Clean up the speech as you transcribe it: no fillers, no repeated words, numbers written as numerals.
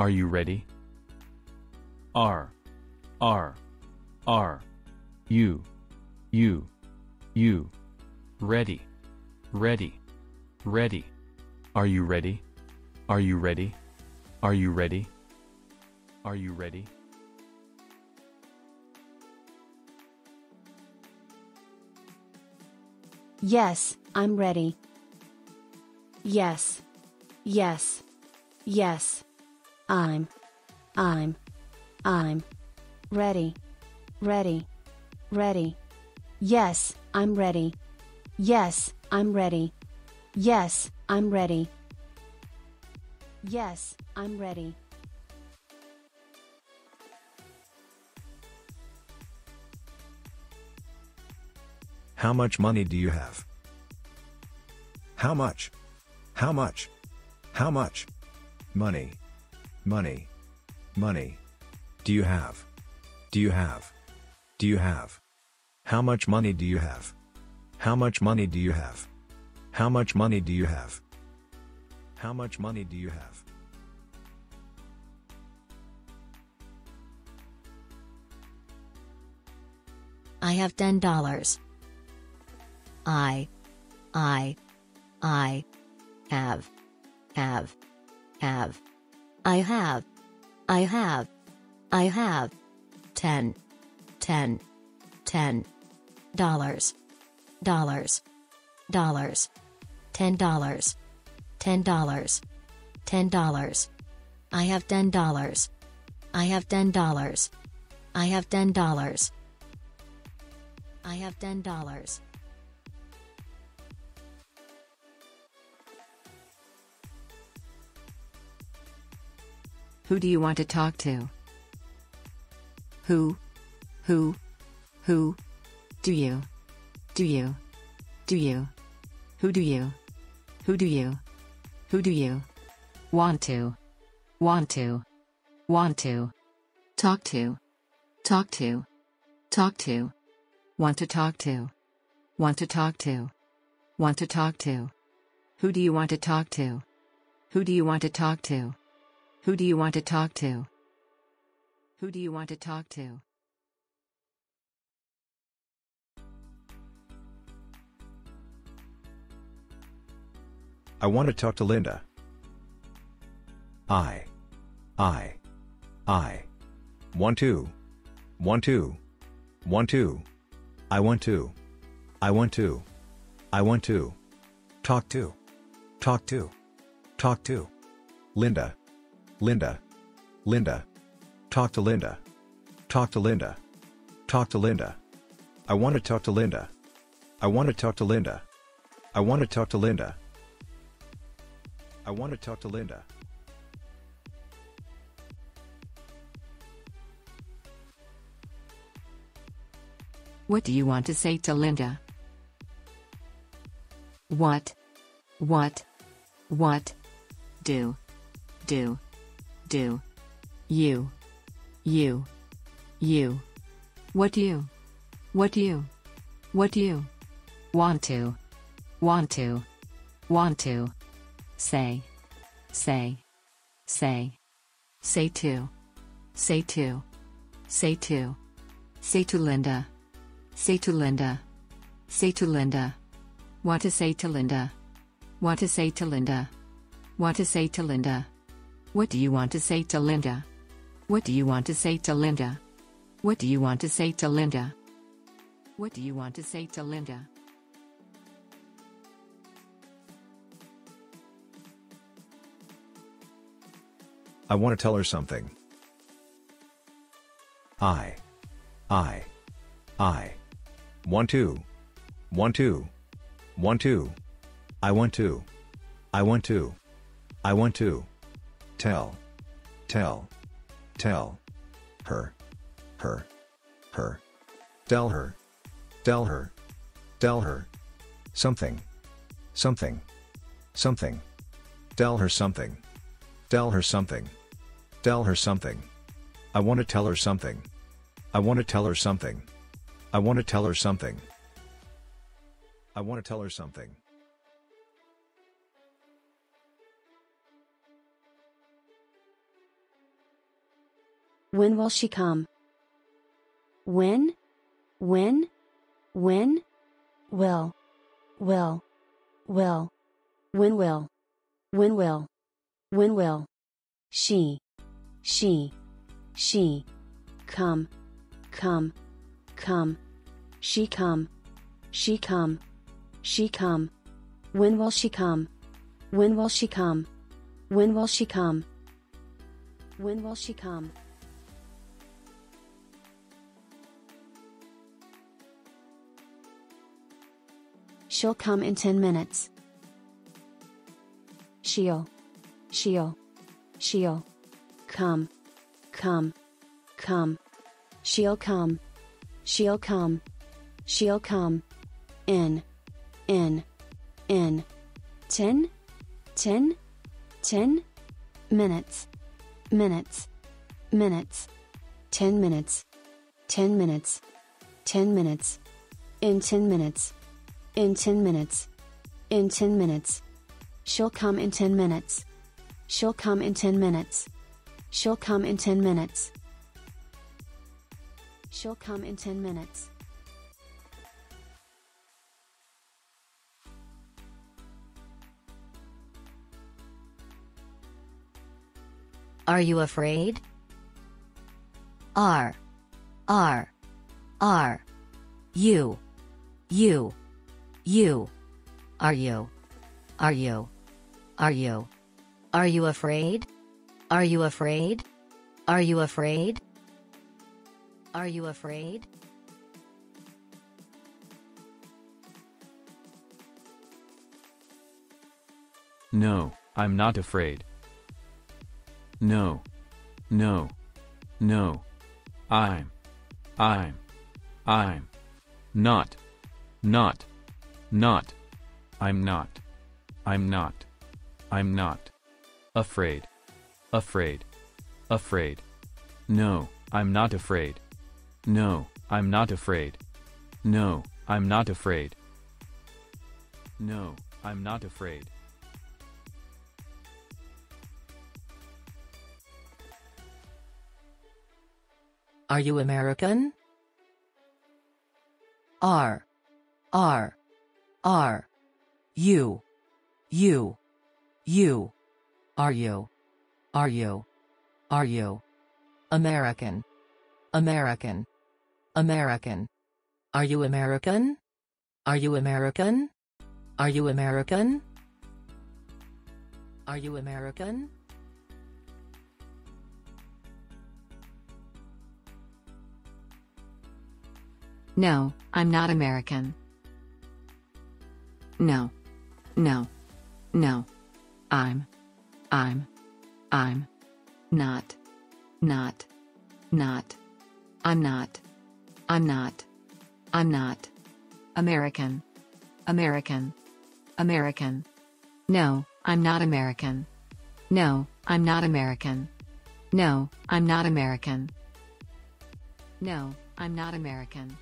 Are you ready? R, U, ready, ready, ready. Are you ready? Are you ready? Are you ready? Are you ready? Yes, I'm ready. Yes. Yes. Yes. I'm ready. Ready. Ready. Yes, I'm ready. Yes, I'm ready. Yes, I'm ready. Yes, I'm ready. How much money do you have? How much? How much? How much? Money. Money. Money. Do you have? Do you have? Do you have? How much money do you have? How much money do you have? How much money do you have? How much money do you have? I have $10. I have. I have. $10 dollars. $10. I have $10. I have $10. I have $10. I have $10. Who do you want to talk to? Who do you who do you want to talk to want to talk to who do you want to talk to? Who do you want to talk to? Who do you want to talk to? Who do you want to talk to? I want to talk to Linda. I want to. I want to. Talk to. Linda. Talk to Linda. I want to talk to Linda. I want to talk to Linda. I want to talk to Linda. I want to talk to Linda. What do you want to say to Linda? What do you what do you want to say to Linda. Say to Linda. Want to say to Linda. Want to say to Linda. Want to say to Linda. What do you want to say to Linda? What do you want to say to Linda? What do you want to say to Linda? What do you want to say to Linda? I want to tell her something. I want to. Tell her. Tell her. Something. Tell her something. I want to tell her something. I want to tell her something. I want to tell her something. I want to tell her something. When will she come? When? When? When? Will. Will. Will. When will? When will? When will? She. She. She. Come. Come. Come. She come. She come. She come. When will she come? When will she come? When will she come? When will she come? She'll come in 10 minutes. She'll. She'll. She'll. Come. Come. Come. She'll come. She'll come. She'll come. In. 10. 10 minutes. Minutes. 10 minutes. 10 minutes. 10 minutes. In 10 minutes. In 10 minutes. In 10 minutes. She'll come in 10 minutes. She'll come in 10 minutes. She'll come in 10 minutes. She'll come in 10 minutes. Are you afraid? Are you? Are you? Are you afraid? Are you afraid? Are you afraid? Are you afraid? No, I'm not afraid. No. No. No. I'm not. Not. I'm not. I'm not. Afraid. No, I'm not afraid. No, I'm not afraid. No, I'm not afraid. No, I'm not afraid. Are you American? Are you? Are you? American? Are you American? Are you American? Are you American? Are you American? No, I'm not American. No. I'm not. I'm not. American. No, I'm not American. No, I'm not American. No, I'm not American. No, I'm not American.